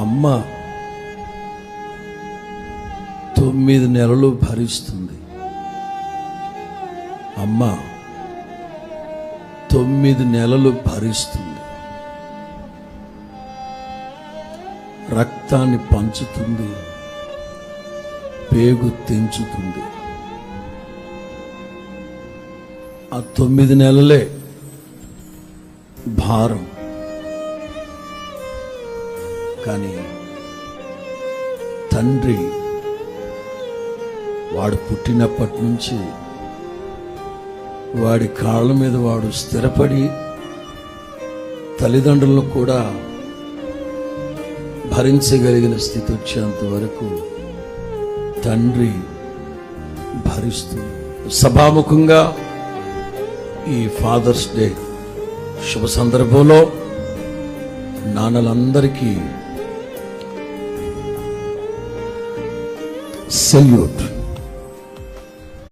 అమ్మ 9 నెలలు భరిస్తుంది. అమ్మ 9 నెలలు భరిస్తుంది. రక్తాన్ని పంచుతుంది, పేగు తెంచుతుంది. ఆ 9 నెలలే భారం. కానీ తండ్రి వాడు పుట్టినప్పటి నుంచి వాడి కాళ్ళ మీద వాడు స్థిరపడి తల్లిదండ్రులను కూడా భరించగలిగిన స్థితి వచ్చేంత వరకు తండ్రి భరిస్తుంది. సభాముఖంగా ఈ ఫాదర్స్ డే శుభ సందర్భంలో నాన్నలందరికీ సెల్యూట్.